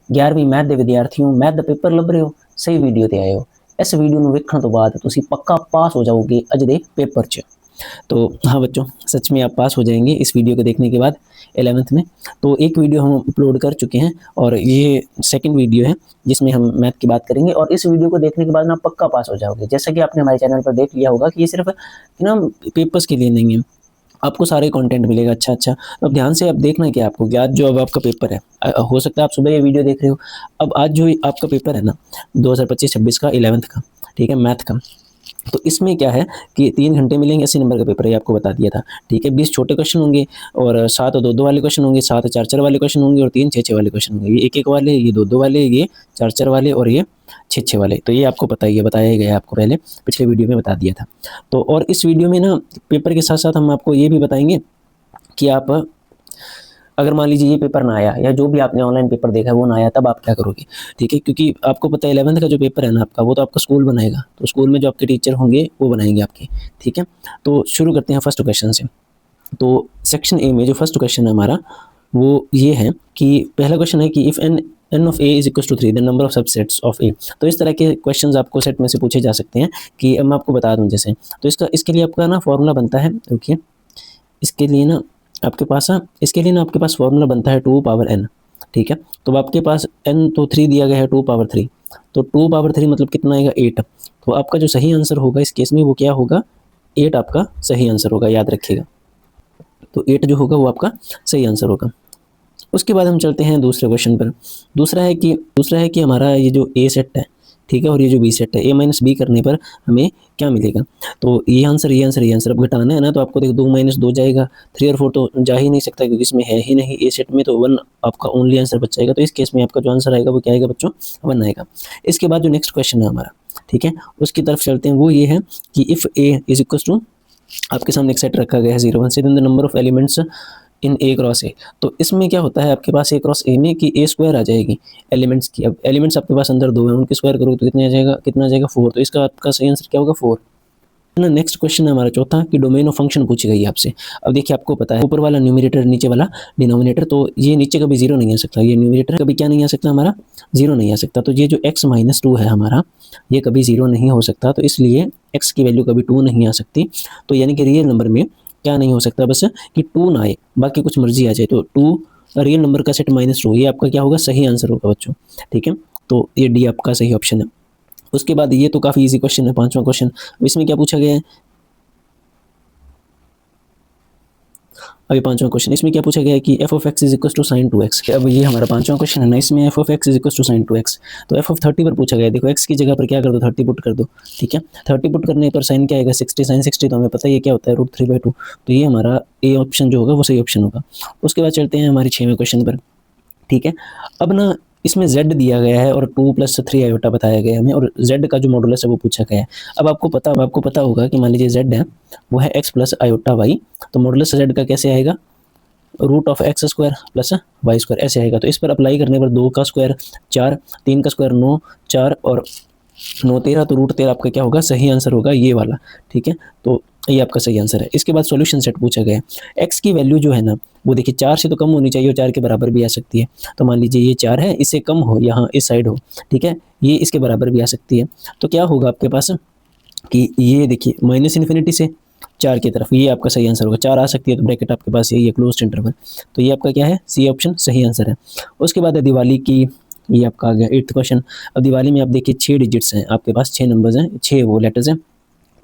11ਵੀਂ math ਦੇ ਵਿਦਿਆਰਥੀਓ, math ਦਾ paper ਲੱਭ ਰਹੇ ਹੋ, ਸਹੀ ਵੀਡੀਓ ਤੇ ਆਏ ਹੋ। इस वीडियो ਨੂੰ ਵੇਖਣ ਤੋਂ ਬਾਅਦ ਤੁਸੀਂ पक्का पास हो जाओगे ਅੱਜ ਦੇ पेपर 'ਚ। तो हाँ बच्चों, सच में आप पास हो जाएंगे इस वीडियो को देखने के बाद 11th में। तो एक वीडियो हम अपलोड कर चुके हैं और ये सेकंड वीडियो है जिसमें हम मैथ की बात करेंगे, और इस वीडियो को देखने के बाद ना पक्का पास हो जाओगे। जैसा कि आपने हमारे चैनल पर देख लिया होगा कि ये सिर्फ ना पेपर्स के लिए नहीं है, आपको सारे कंटेंट मिलेगा अच्छा। अब ध्यान से आप देखना कि आपको कि आज जो अब आपका पेपर है, हो सकता है आप सुबह ये वीडियो देख रहे हो, अब आज जो आपका पेपर है ना 2025-26 का 11th का, ठीक है, मैथ का, तो इसमें क्या है कि 3 घंटे मिलेंगे, 80 नंबर का पेपर है, ये आपको बता दिया था, ठीक है। 20 छोटे क्वेश्चन होंगे और 7 2-2 वाले क्वेश्चन होंगे, 7 4-4 वाले क्वेश्चन होंगे और 3 6-6 वाले क्वेश्चन होंगे। ये 1-1 वाले, ये 2-2 वाले, ये 4-4 वाले और ये 6-6 वाले। तो ये आपको पता ही है, बताया ही गया आपको पहले पिछले वीडियो में बता दिया था। तो और इस वीडियो में ना पेपर के साथ साथ हम आपको ये भी बताएंगे कि आप अगर मान लीजिए ये पेपर ना आया या जो भी आपने ऑनलाइन पेपर देखा है वो ना आया, तब आप क्या करोगे, ठीक है। क्योंकि आपको पता है 11th का जो पेपर है ना आपका, वो तो आपका स्कूल बनाएगा, तो स्कूल में जो आपके टीचर होंगे वो बनाएंगे आपके, ठीक है। तो शुरू करते हैं फर्स्ट क्वेश्चन से। तो सेक्शन ए में जो फर्स्ट क्वेश्चन है हमारा वो ये है कि पहला क्वेश्चन है कि if n of a is equals to 3 the number of subsets of a। तो इस तरह के क्वेश्चंस आपको सेट में से पूछे जा सकते हैं कि अब मैं आपको बता दूं जैसे, तो इसके लिए आपका ना फॉर्मूला बनता है, देखिए इसके लिए ना आपके पास फॉर्मूला बनता है 2 पावर n, ठीक है। तो आपके पास n तो 3 दिया गया है, 2 पावर 3, तो 2 पावर 3 मतलब कितना आएगा 8। तो आपका जो सही आंसर होगा इस केस में वो क्या होगा, 8 आपका सही आंसर होगा, याद रखिएगा। तो 8 जो होगा वो आपका सही आंसर होगा। उसके बाद हम चलते हैं दूसरे क्वेश्चन पर। दूसरा है कि हमारा ये जो ए सेट है, ठीक है, और ये जो बी सेट है, ए माइनस बी करने पर हमें क्या मिलेगा। तो ये आंसर अब घटाना है ना, तो आपको देखो 2 - 2 जाएगा, 3 और 4 तो जा ही नहीं सकता क्योंकि इसमें है ही नहीं ए सेट में, तो 1 आपका ओनली आंसर बच जाएगा। तो इस केस में आपका जो आंसर आएगा वो क्या आएगा बच्चों, 1 आएगा। इसके बाद जो नेक्स्ट क्वेश्चन है हमारा, ठीक है, उसकी तरफ चलते हैं। वो ये है कि if A is equal to, आपके सामने एक सेट रखा गया है 0 1 से, then the number of elements in A cross A. तो इसमें क्या होता है आपके पास ए क्रॉस ए में कि ए स्क्वायर आ जाएगी एलिमेंट्स की। अब एलिमेंट्स आपके पास अंदर 2 हैं, उनके स्क्वायर करो तो कितना आ जाएगा 4। तो इसका आपका सही आंसर क्या होगा 4 ना। नेक्स्ट क्वेश्चन है हमारा चौथा कि डोमेन ऑफ फंक्शन पूछी गई है आपसे। अब देखिए आपको पता है ऊपर वाला न्यूमरेटर नीचे वाला डिनोमिनेटर, तो ये नीचे कभी 0 नहीं आ सकता, ये न्यूमरेटर कभी क्या नहीं आ सकता हमारा 0 नहीं आ सकता। तो ये जो x - 2 है हमारा, ये कभी 0 नहीं हो सकता, तो इसलिए x की वैल्यू कभी 2 नहीं आ सकती। तो यानी कि रियल नंबर में क्या नहीं हो सकता, बस कि 2 ना आए, बाकी कुछ मर्जी आ जाए। तो 2 रियल नंबर का सेट -2, ये आपका क्या होगा सही आंसर होगा बच्चों, ठीक है। तो ये डी आपका सही ऑप्शन है। उसके बाद ये तो काफ़ी इजी क्वेश्चन है, 5वां क्वेश्चन। इसमें क्या पूछा गया है, अभी 5वां क्वेश्चन, इसमें क्या पूछा गया है कि f of x is equal to sine 2x। अब ये हमारा 5वां क्वेश्चन है ना, इसमें f of x is equal to sine 2x। तो f of 30 पर पूछा गया है। देखो x की जगह पर क्या कर दो 30 पुट कर दो, ठीक है। 30 पुट करने पर साइन क्या आएगा 60, साइन 60 तो हमें पता है ये क्या होता है √3/2। तो ये हमारा ए ऑप्शन जो होगा वो सही ऑप्शन होगा। उसके बाद चलते हैं हमारे 6वें क्वेश्चन पर, ठीक है। अब ना इसमें z दिया गया है और 2 + 3 आयोटा बताया गया है हमें, और z का जो मॉडुलस है वो पूछा गया है। अब आपको पता होगा कि मान लीजिए z है वो है x + i/y, तो मॉडुलस z का कैसे आएगा, √(x² + y²) ऐसे आएगा। तो इस पर अप्लाई करने पर 2 का स्क्वायर 4, 3 का स्क्वायर 9, 4 और 9 13, तो √13 आपका क्या होगा सही आंसर होगा ये वाला, ठीक है। तो ये आपका सही आंसर है। इसके बाद सॉल्यूशन सेट पूछा गया है। x की वैल्यू जो है ना वो देखिए 4 से तो कम होनी चाहिए और 4 के बराबर भी आ सकती है। तो मान लीजिए ये 4 है, इससे कम हो, यहाँ इस साइड हो, ठीक है, ये इसके बराबर भी आ सकती है। तो क्या होगा आपके पास कि ये देखिए -∞ से 4 की तरफ, ये आपका सही आंसर होगा। 4 आ सकती है तो ब्रैकेट आपके पास यही है क्लोज्ड इंटरवल। तो ये आपका क्या है सी ऑप्शन सही आंसर है। उसके बाद है दिवाली की, ये आपका आ गया 8th क्वेश्चन। अब दिवाली में आप देखिए 6 डिजिट्स हैं आपके पास, 6 नंबर्स हैं, 6 वो लेटर्स हैं।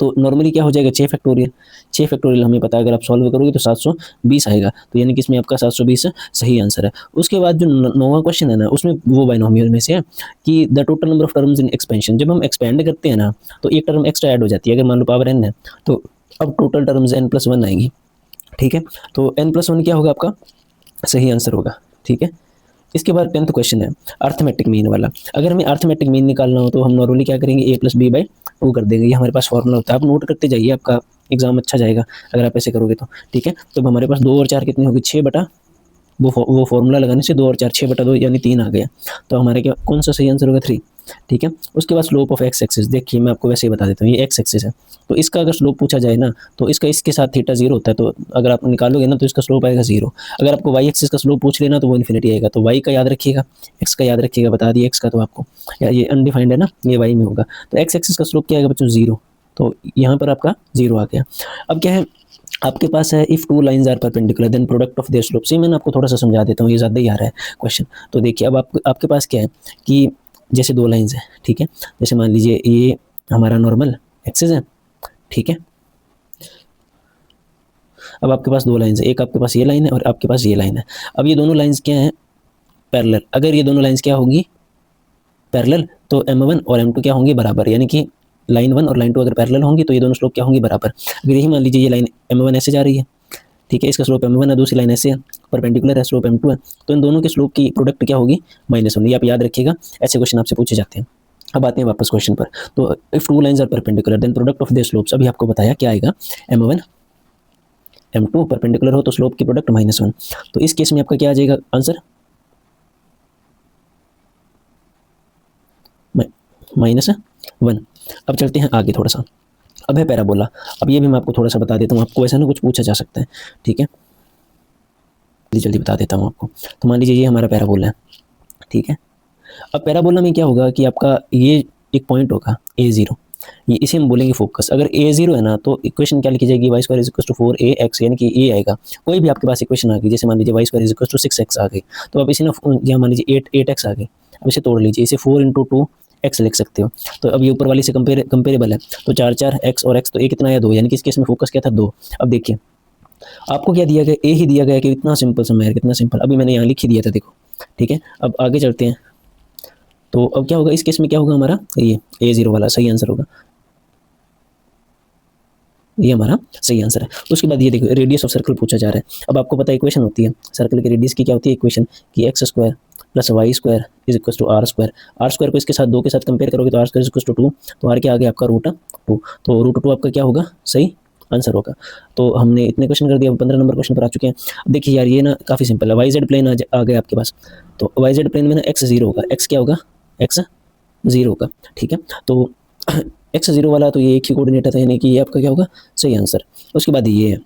तो नॉर्मली क्या हो जाएगा 6 फैक्टोरियल हमें पता है, अगर आप सॉल्व करोगे तो 720 आएगा। तो यानी कि इसमें आपका 720 सही आंसर है। उसके बाद जो 9वां क्वेश्चन है ना उसमें वो बाइनोमियल में से है कि the total number of terms in expansion. जब हम एक्सपेंड करते हैं ना तो एक टर्म एक्स्ट्रा ऐड हो जाती है। अगर मान लो पावर n है तो अब टोटल टर्म्स n+1 आएंगी, ठीक है। तो n+1 क्या होगा आपका सही आंसर होगा, ठीक है। इसके बाद 10th क्वेश्चन है अर्थमेटिक मीन वाला। अगर हमें अर्थमेटिक मीन निकालना हो तो हम नॉर्मली क्या करेंगे a+b/2 कर देंगे। ये हमारे पास फॉर्मूला होता है, आप नोट करते जाइए, आपका एग्जाम अच्छा जाएगा अगर आप ऐसे करोगे तो, ठीक है। तो हमारे पास 2 और 4 कितनी होगी 6 बटा, वो फॉर्मूला लगाने से 2 और 4 6/2 यानी 3 आ गया। तो हमारे क्या कौन सा सही आंसर होगा 3। ठीक है। उसके बाद स्लोप ऑफ एक्स एक्सिस, देखिए मैं आपको वैसे ही बता देता हूँ, ये एक्स एक्सिस है, तो इसका अगर स्लोप पूछा जाए ना तो इसका इसके साथ थीटा 0 होता है, तो अगर आप निकालोगे ना तो इसका स्लोप आएगा 0। अगर आपको वाई एक्सिस का स्लोप पूछ लेना तो वो इन्फिनिटी आएगा, तो वाई का याद रखिएगा, एक्स का याद रखिएगा, बता दिए एक्स का तो आपको, या ये अनडिफाइंड है ना, ये वाई में होगा, तो एक्स एक्सिस का स्लोप क्या आएगा बच्चों 0, तो यहाँ पर आपका 0 आ गया। अब क्या है आपके पास है, if two lines are perpendicular then product of their slope. मैंने आपको थोड़ा सा समझा देता हूँ, ये ज़्यादा ही आ रहा है क्वेश्चन। तो देखिए अब आपके पास क्या है कि जैसे दो लाइंस हैं, ठीक है, जैसे मान लीजिए ये हमारा नॉर्मल एक्सिस है, ठीक है। अब आपके पास दो लाइंस है, एक आपके पास ये लाइन है और आपके पास ये लाइन है। अब ये दोनों लाइंस क्या हैं, पैरेलल। अगर ये दोनों लाइंस क्या होगी, पैरेलल, तो m1 और m2 क्या होंगी, बराबर, यानी कि लाइन 1 और लाइन 2 अगर पैरेलल होंगी तो ये दोनों स्लोप क्या होंगी, बराबर। अगर यही मान लीजिए ये लाइन m1 ऐसे जा रही है, ठीक है, इसका स्लोप m1 है, दूसरी लाइन ऐसे है, परपेंडिकुलर है, स्लोप m2 है, तो इन दोनों के स्लोप की प्रोडक्ट क्या होगी, -1। ये आप याद रखिएगा, ऐसे क्वेश्चन आपसे पूछे जाते हैं। अब आते हैं वापस क्वेश्चन पर। तो if two lines are perpendicular then product of their slopes, अभी आपको बताया क्या आएगा, m1 m2 परपेंडिकुलर हो तो स्लोप की प्रोडक्ट -1। तो इस केस में आपका क्या आ जाएगा आंसर, -1। अब चलते हैं आगे थोड़ा सा। अब है पैराबोला। अब ये भी मैं आपको थोड़ा सा बता देता हूँ, आपको ऐसा ना कुछ पूछा जा सकता है, ठीक है, जल्दी जल्दी बता देता हूँ आपको। तो मान लीजिए ये हमारा पैराबोला है, ठीक है। अब पैराबोला में क्या होगा कि आपका ये एक पॉइंट होगा a0, ये इसे हम बोलेंगे फोकस। अगर a0 है ना तो इक्वेशन क्या लिखी जाएगी, y square is equal to 4ax, यानी कि a आएगा। कोई भी आपके पास इक्वेशन आ गई, जैसे मान लीजिए y square is equal to 6x आ गई, तो अब इसे ना यहाँ मान लीजिए 8x आ गई, अब इसे तोड़ लीजिए, इसे 4 × 2x लिख सकते हो। तो अब ये ऊपर वाली से कंपेरेबल है, तो 4 x और x, तो a कितना आया 2, यानी कि इस केस में फोकस क्या था 2। अब देखिए आपको क्या दिया गया, ए ही दिया गया कि इतना सिंपल सा यार, कितना सिंपल, अभी मैंने यहाँ लिख ही दिया था, देखो, ठीक है। अब आगे चलते हैं, तो अब क्या होगा इस केस में, क्या होगा हमारा, ये a0 वाला सही आंसर होगा, ये हमारा सही आंसर है। उसके बाद ये देखो रेडियस ऑफ सर्कल पूछा जा रहा है। अब आपको पता है इक्वेशन होती है सर्कल के रेडियस की, क्या होती है इक्वेशन, कि x square plus y square is equal to r square. R square को इसके साथ 2 के साथ कंपेयर करोगे तो r square is equal to 2, तो आर क्या आ गया आपका √2, तो √2 आपका क्या होगा, सही आंसर होगा। तो हमने इतने क्वेश्चन कर दिया, 15 नंबर क्वेश्चन पर आ चुके हैं। अब देखिए यार ये ना काफ़ी सिंपल है, वाई जेड प्लेन आ गया आपके पास, तो वाई जेड प्लेन में ना एक्स 0 होगा, एक्स क्या होगा, एक्स 0 होगा, ठीक है। तो x0 वाला तो ये एक ही कोऑर्डिनेटर था, यानी कि ये आपका क्या होगा, सही आंसर। उसके बाद ये है,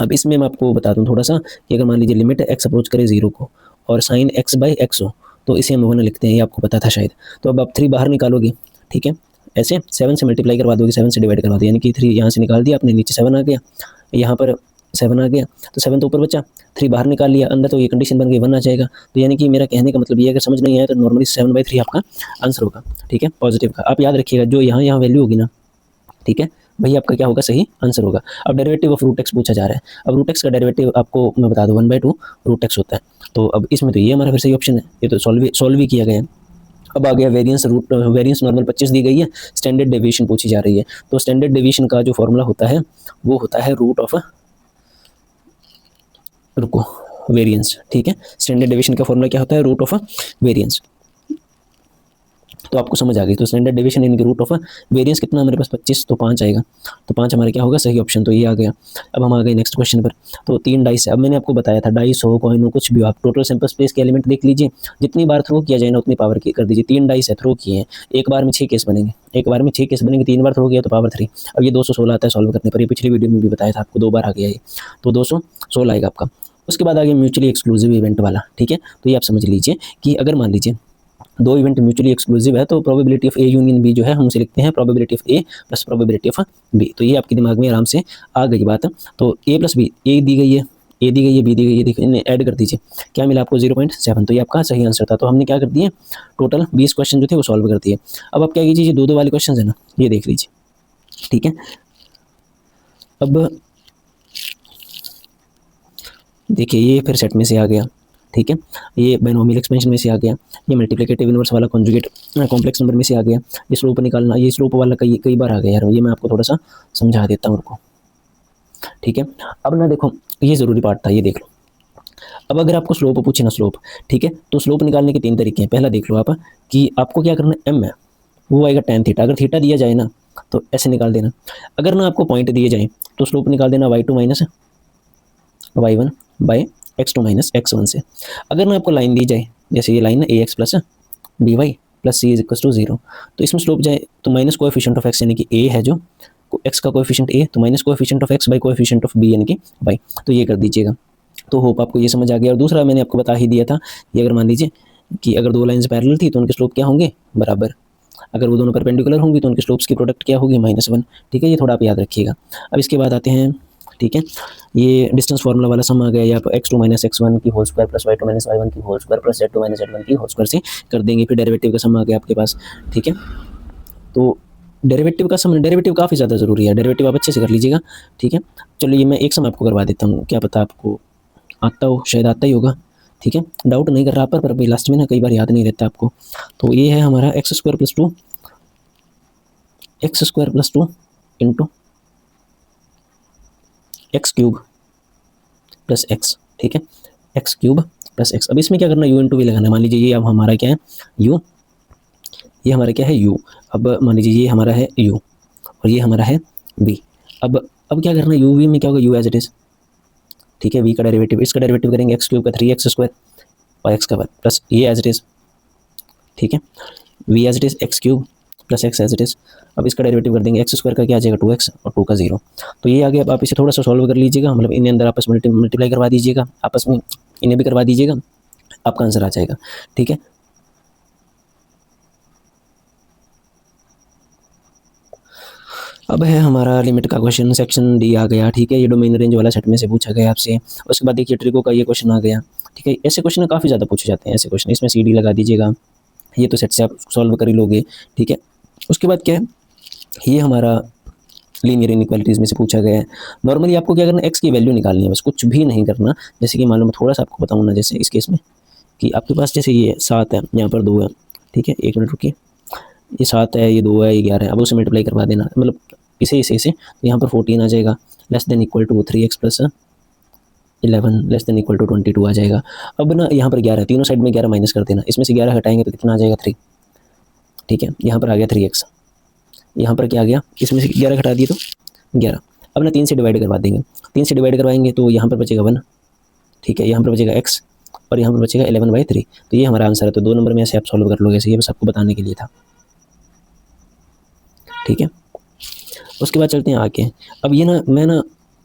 अब इसमें मैं आपको बता दूं थोड़ा सा कि अगर मान लीजिए लिमिट x अप्रोच करे 0 को और साइन x/x हो तो इसे हम 1 लिखते हैं, ये आपको पता था शायद। तो अब आप 3 बाहर निकालोगे, ठीक है, ऐसे 7 से मल्टीप्लाई करवा दोगे, 7 से डिवाइड करवा दोगे, यानी कि 3 यहाँ से निकाल दिया आपने, नीचे 7 आ गया, यहाँ पर 7 आ गया, तो 7 तो ऊपर बचा, 3 बाहर निकाल लिया अंदर, तो ये कंडीशन बन गई 1 आ जाएगा। तो यानी कि मेरा कहने का मतलब ये, अगर समझ नहीं आया तो नॉर्मली 7/3 आपका आंसर होगा, ठीक है, पॉजिटिव का। आप याद रखिएगा जो यहाँ वैल्यू होगी ना, ठीक है, वही आपका क्या होगा, सही आंसर होगा। अब डेरिवेटिव ऑफ √x पूछा जा रहा है। अब √x का डेरिवेटिव आपको मैं बता दूं 1/2 √x होता है। तो अब इसमें तो ये हमारा फिर सही ऑप्शन है, ये तो सॉल्व ही किया गया है। अब आ गया वेरिएंस नॉर्मल 25 दी गई है, स्टैंडर्ड डेविएशन पूछी जा रही है। तो स्टैंडर्ड डेविएशन का जो फॉर्मूला होता है वो होता है वेरिएंस, ठीक है। स्टैंडर्ड डेविएशन का फॉर्मूला क्या होता है, √वेरिएंस। तो आपको समझ आ गई। तो स्टैंडर्ड डेविएशन यानी कि √वेरिएंस कितना हमारे पास 25, तो 5 आएगा, तो 5 हमारे क्या होगा, सही ऑप्शन, तो ये आ गया। अब हम आ गए नेक्स्ट क्वेश्चन पर। तो 3 डाइस है। अब मैंने आपको बताया था डाइस हो, कॉइन हो, कुछ भी हो, आप टोटल सैंपल स्पेस के एलिमेंट देख लीजिए, जितनी बार थ्रो किया जाए ना उतनी पावर की कर दीजिए। 3 डाइस है, थ्रो किए हैं, एक बार में 6 केस बनेंगे, 3 बार थ्रो किया तो पावर 3। अब ये 216 आता है सॉल्व करने पर, ये पिछली वीडियो में भी बताया था आपको, 2 बार आ गया ये, तो 216 आएगा आपका। उसके बाद आ गया म्यूचुअली एक्सक्लूसिव इवेंट वाला, ठीक है। तो ये आप समझ लीजिए कि अगर मान लीजिए 2 इवेंट म्यूचुअली एक्सक्लूसिव है तो probability of A union B जो है हम उसे लिखते हैं probability of A plus probability of B। तो ये आपके दिमाग में आराम से आ गई बात। तो A प्लस B, A दी गई है, A दी गई है, B दी गई है, देखिए इन्हें ऐड कर दीजिए, क्या मिला आपको 0.7, तो ये आपका सही आंसर था। तो हमने क्या कर दिए, टोटल 20 क्वेश्चन जो थे वो सॉल्व कर दिए। अब आप क्या कीजिए, 2-2 वाले क्वेश्चन है ना, ये देख लीजिए, ठीक है। अब देखिए ये फिर सेट में से आ गया, ठीक है, ये बाइनोमियल एक्सपेंशन में से आ गया, ये मल्टीप्लिकेटिव इनवर्स वाला कॉन्जुगेट कॉम्प्लेक्स नंबर में से आ गया, ये स्लोप निकालना, ये स्लोप वाला कई बार आ गया यार, ये मैं आपको थोड़ा सा समझा देता हूँ उनको, ठीक है। अब ना देखो ये ज़रूरी पार्ट था, ये देख लो। अब अगर आपको स्लोप पूछे ना, स्लोप, ठीक है, तो स्लोप निकालने के 3 तरीके हैं। पहला देख लो आप कि आपको क्या करना है, m है वो आएगा tan थीटा, अगर थीटा दिया जाए ना तो ऐसे निकाल देना। अगर ना आपको पॉइंट दिए जाए तो स्लोप निकाल देना y2 minus y1 bye x2 minus x1 से। अगर ना आपको लाइन दी जाए, जैसे ये लाइन है ax plus by, plus c is equal to 0। तो इसमें स्लोप जाए तो माइनस कोएफिशिएंट ऑफ एक्स यानी कि ए है जो एक्स का कोएफिशिएंट ए, तो minus coefficient of x by coefficient of b यानी कि बाई, तो ये कर दीजिएगा। तो होप आपको ये समझ आ गया। और दूसरा मैंने आपको बता ही दिया था, ये अगर मान लीजिए कि अगर दो लाइन्स पैरेलल थी तो उनके स्लोप क्या होंगे, बराबर। अगर वो दोनों परपेंडिकुलर होंगी तो उनके स्लोप्स की प्रोडक्ट क्या होगी, -1। ठीक है, ये थोड़ा आप याद रखिएगा। अब इसके बाद आते हैं, ठीक है, ये डिस्टेंस फार्मूला वाला सम आ गया, या x2 - x1 की whole square plus y2 - y1 की whole square plus z2 - z1 की होल स्क्वायर से कर देंगे। फिर डेरिवेटिव का सम आ गया आपके पास। ठीक है, तो डेरिवेटिव का सम, डेरिवेटिव काफ़ी ज़्यादा ज़रूरी है, डेरिवेटिव आप अच्छे से कर लीजिएगा। ठीक है, चलिए मैं एक सम आपको करवा देता हूँ, क्या पता आपको आता हो, शायद आता ही होगा। ठीक है, डाउट नहीं कर रहा पर अभी लास्ट में ना कई बार याद नहीं रहता आपको। तो ये है हमारा x² + 2 into x³ plus x। ठीक है, x³ प्लस x। अब इसमें क्या करना, u इंटू v लगाना है। मान लीजिए ये अब हमारा क्या है, u, ये हमारा क्या है, u। अब मान लीजिए ये हमारा है u और ये हमारा है v। अब क्या करना है, u v में क्या होगा, u एज इट इज़। ठीक है, v का डेरिवेटिव, इसका डेरिवेटिव करेंगे x³ का 3x² और x का वर्ग प्लस ये एज इट इज़। ठीक है, v as it is, x³ plus x as it is. अब इसका डेरिवेटिव कर देंगे, x² का क्या आ जाएगा 2x और 2 का 0। तो ये आ गया। अब आप इसे थोड़ा सा सॉल्व कर लीजिएगा, मतलब इन्हें अंदर आपस में मल्टीप्लाई करवा दीजिएगा, आपस में इन्हें भी करवा दीजिएगा, आपका आंसर आ जाएगा। ठीक है, अब है हमारा लिमिट का क्वेश्चन, सेक्शन डी आ गया। ठीक है, ये डोमेन रेंज वाला सेट में से पूछा गया आपसे। उसके बाद देखिए ट्रिको का ये क्वेश्चन आ गया। ठीक है, ऐसे क्वेश्चन काफ़ी ज़्यादा पूछे जाते हैं, ऐसे क्वेश्चन। इसमें सी डी लगा दीजिएगा, ये तो सेट से आप सॉल्व कर ही लोगे। ठीक है, उसके बाद क्या है, ये हमारा लीनियर इनइक्वालिटीज़ में से पूछा गया है। नॉर्मली आपको क्या करना है, एक्स की वैल्यू निकालनी है, बस कुछ भी नहीं करना। जैसे कि मान लो मैं थोड़ा सा आपको बताऊँ ना, जैसे इस केस में कि आपके पास जैसे ये 7 है, यहाँ पर 2 है। ठीक है, 1 मिनट रुकिए, ये 7 है, ये 2 है, ये 11 है। अब उसे मल्टीप्लाई करवा देना, मतलब इसे तो यहाँ पर 14 आ जाएगा, less than equal to 3x plus 11 less than equal to 22 आ जाएगा। अब ना यहाँ पर 11, तीनों साइड में 11 माइनस कर देना, इसमें से 11 हटाएंगे तो कितना आ जाएगा, 3। ठीक है, यहाँ पर आ गया 3x, यहाँ पर क्या आ गया, इसमें से 11 घटा दिए तो 11। अब ना 3 से डिवाइड करवा देंगे, 3 से डिवाइड करवाएंगे तो यहाँ पर बचेगा 1। ठीक है, यहाँ पर बचेगा x और यहाँ पर बचेगा 11/3। तो ये हमारा आंसर है। तो 2 नंबर में ऐसे आप सॉल्व कर लोगे, ऐसे, ये बस आपको बताने के लिए था। ठीक है, उसके बाद चलते हैं आगे। अब ये ना मैं ना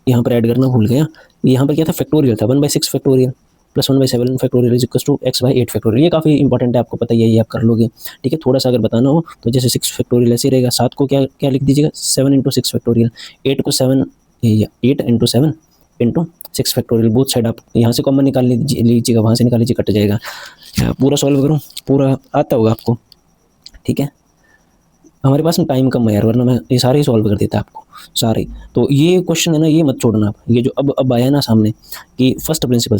यहाँ पर ऐड करना भूल गया, यहाँ पर क्या था, फैक्टोरियल था, 1/6 factorial plus 1/7 factorial is equal to x/8 factorial. ये काफ़ी इंपॉर्टेंट है, आपको पता ही है, ये आप कर लोगे। ठीक है, थोड़ा सा अगर बताना हो तो जैसे 6 फैक्टोरियल ऐसे रहेगा, 7 को क्या क्या लिख दीजिएगा, 7 × 6 फैक्टोरियल, 8 को 7 8 × 7 × 6 फैक्टोरियल। बोथ साइड आप यहाँ से कॉमन निकाल लीजिएगा, वहाँ से निकाल लीजिए, कट जाएगा। पूरा सॉल्व करूँ, पूरा आता होगा आपको। ठीक है, हमारे पास में टाइम कम है यार, वरना मैं ये सारे ही सॉल्व कर देता आपको, सारे। तो ये क्वेश्चन है ना, ये मत छोड़ना आप। ये जो अब आया ना सामने कि फर्स्ट प्रिंसिपल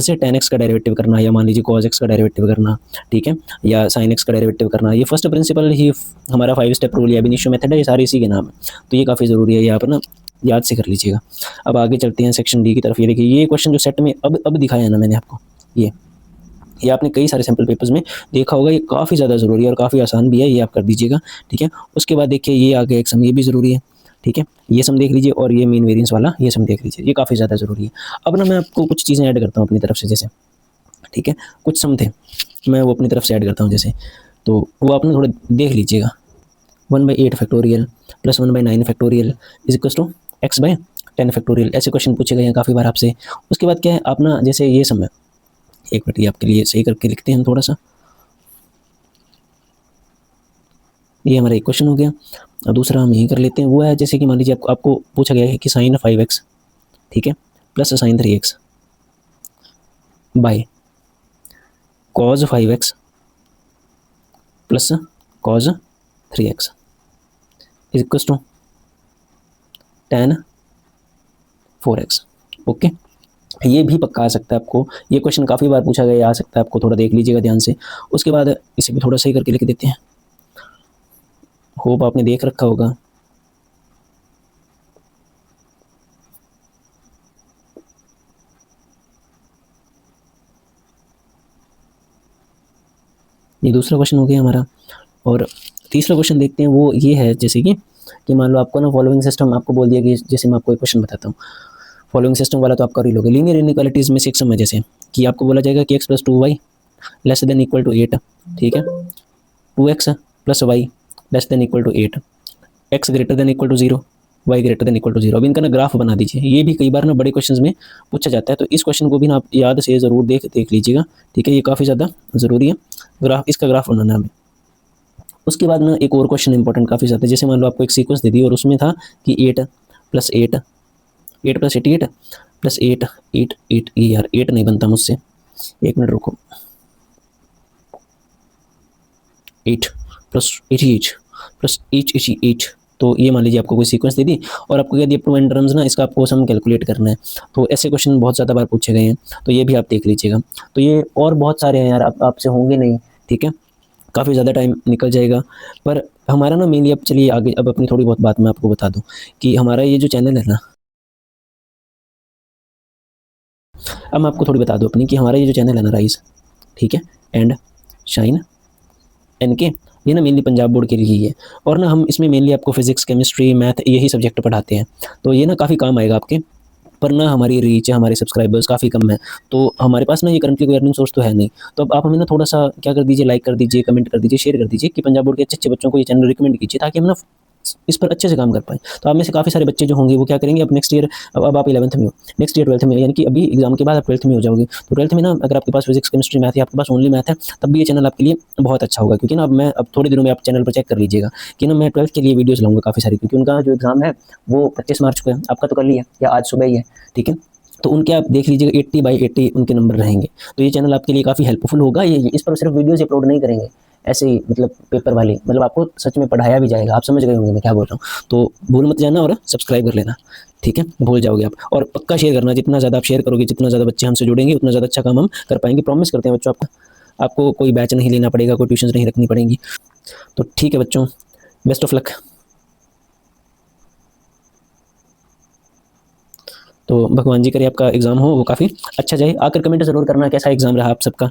से tan x का डेरिवेटिव करना, या मान लीजिए cos x का डेरिवेटिव करना, ठीक है, या sin x का डेरिवेटिव करना, ये फर्स्ट प्रिंसिपल ही हमारा 5 स्टेप रूल या इनिशियो मेथड है, ये सारे इसी के नाम है। तो ये काफ़ी ज़रूरी है, यहाँ पर ना याद से कर लीजिएगा। अब आगे चलते हैं सेक्शन डी की तरफ। ये देखिए, ये क्वेश्चन जो सेट में अब दिखाया है ना मैंने आपको, ये आपने कई सारे सैम्पल पेपर्स में देखा होगा। ये काफ़ी ज़्यादा ज़रूरी है और काफ़ी आसान भी है, ये आप कर दीजिएगा। ठीक है, उसके बाद देखिए ये आ गया एक सम, ये भी ज़रूरी है। ठीक है, ये सम देख लीजिए, और ये मीन वेरिएंस वाला ये सम देख लीजिए, ये काफ़ी ज़्यादा ज़रूरी है। अब ना मैं आपको कुछ चीज़ें ऐड करता हूँ अपनी तरफ से, जैसे ठीक है, कुछ सम थे मैं वो अपनी तरफ से ऐड करता हूँ, जैसे, तो वो आपने थोड़ा देख लीजिएगा। 1/8 factorial plus 1/9 factorial is equal to x/10 factorial. ऐसे क्वेश्चन पूछे गए हैं काफ़ी बार आपसे। उसके बाद क्या है, आप ना जैसे ये सम है, एक मिनट, ये आपके लिए सही करके लिखते हैं हम थोड़ा सा। ये हमारा एक क्वेश्चन हो गया। और दूसरा हम यही कर लेते हैं, वो है जैसे कि मान लीजिए आपको पूछा गया है कि sin 5x, ठीक है, plus sin 3x by cos 5x plus cos 3x is equal to tan 4x। Okay, ये भी पक्का आ सकता है आपको, ये क्वेश्चन काफ़ी बार पूछा गया, आ सकता है आपको, थोड़ा देख लीजिएगा ध्यान से। उसके बाद इसे भी थोड़ा सही करके लिख देते हैं, होप आपने देख रखा होगा। ये दूसरा क्वेश्चन हो गया हमारा। और तीसरा क्वेश्चन देखते हैं, वो ये है जैसे कि मान लो आपको ना फॉलोइंग सिस्टम आपको बोल दिया कि जैसे मैं आपको एक क्वेश्चन बताता हूँ, फॉलोइंग सिस्टम वाला तो आप कर ही लोगे। लीनियर इनइक्वालिटीज़ में से एक सम है, जैसे कि आपको बोला जाएगा कि x + 2y less than equal to 8, ठीक है, 2x plus y less than equal to 8, x greater than equal to 0, y greater than equal to 0। अब इनका ना ग्राफ बना दीजिए। ये भी कई बार ना बड़े क्वेश्चंस में पूछा जाता है, तो इस क्वेश्चन को भी ना आप याद से ज़रूर देख लीजिएगा, ठीक है। ये काफ़ी ज़्यादा ज़रूरी है, इसका ग्राफ बनाना हमें। उसके बाद ना एक और क्वेश्चन इंपॉर्टेंट काफ़ी ज़्यादा, जैसे मान लो आपको एक सीक्वेंस दे दी और उसमें था कि 8 प्लस 8 8 प्लस 88 प्लस 8 8 8, ये यार 8 नहीं बनता मुझसे, एक मिनट रुको, 8 प्लस 88 प्लस 888। तो ये मान लीजिए आपको कोई सीक्वेंस दे दी और आपको कह दिया प्रो एंड टर्म्स ना इसका आपको सम कैलकुलेट करना है। तो ऐसे क्वेश्चन बहुत ज़्यादा बार पूछे गए हैं, तो ये भी आप देख लीजिएगा। तो ये और बहुत सारे हैं यार, आपसे होंगे नहीं, ठीक है, काफ़ी ज़्यादा टाइम निकल जाएगा। पर हमारा ना मेनली, अब चलिए आगे, अब अपनी थोड़ी बहुत बात मैं आपको बता दूँ कि हमारा ये जो चैनल है ना, अब मैं आपको थोड़ी बता दूँ अपनी कि हमारा ये जो चैनल है ना राइज, ठीक है, एंड शाइन एनके, ये ना मेनली पंजाब बोर्ड के लिए ही है। और ना हम इसमें मेनली आपको फिजिक्स, केमिस्ट्री, मैथ यही सब्जेक्ट पढ़ाते हैं, तो ये ना काफ़ी काम आएगा आपके। पर ना हमारी रीच है, हमारे सब्सक्राइबर्स काफ़ी कम है, तो हमारे पास ना ये करंटली कोई अर्निंग सोर्स तो है नहीं। तो अब आप हमें ना थोड़ा-सा क्या कर दीजिए, लाइक कर दीजिए, कमेंट कर दीजिए, शेयर कर दीजिए कि पंजाब बोर्ड के अच्छे-अच्छे बच्चों को ये चैनल रिकमेंड कीजिए, ताकि हम ना इस पर अच्छे से काम कर पाएँ। तो आप में से काफ़ी सारे बच्चे जो होंगे वो क्या करेंगे, अब नेक्स्ट ईयर, अब आप 11th में हो, नेक्स्ट ईयर 12th में, यानी कि अभी एग्जाम के बाद आप 12th में हो जाओगे। तो 12th में ना अगर आपके पास फिजिक्स, केमिस्ट्री, मैथ या आपके पास ओनली मैथ है, तब भी ये चैनल आपके लिए बहुत अच्छा होगा। क्योंकि ना अब मैं, अब थोड़ी दिनों में आप चैनल पर चेक कर लीजिएगा कि ना मैं 12th के लिए वीडियोज़ लाऊँगा काफ़ी सारी, क्योंकि उनका जो एग्ज़ाम है वो 25 मार्च को है, आपका तो कल ही है या आज सुबह ही है, ठीक है। तो उनके आप देख लीजिएगा 80/80 उनके नंबर रहेंगे। तो ये चैनल आपके लिए काफ़ी हेल्पफुल होगा। ये इस पर सिर्फ वीडियोज़ अपलोड नहीं करेंगे ऐसे ही, मतलब पेपर वाले, मतलब आपको सच में पढ़ाया भी जाएगा। आप समझ गए होंगे मैं क्या बोल रहा हूँ। तो भूल मत जाना और सब्सक्राइब कर लेना, ठीक है, भूल जाओगे आप। और पक्का शेयर करना, जितना ज़्यादा आप शेयर करोगे, जितना ज़्यादा बच्चे हमसे जुड़ेंगे, उतना ज़्यादा अच्छा काम हम कर पाएंगे। प्रॉमिस करते हैं बच्चों, आपको कोई बैच नहीं लेना पड़ेगा, कोई ट्यूशन नहीं रखनी पड़ेगी। तो ठीक है बच्चों, बेस्ट ऑफ लक। तो भगवान जी करे आपका एग्ज़ाम हो वो काफ़ी अच्छा जाए। आकर कमेंट ज़रूर करना कैसा एग्ज़ाम रहा आप सबका।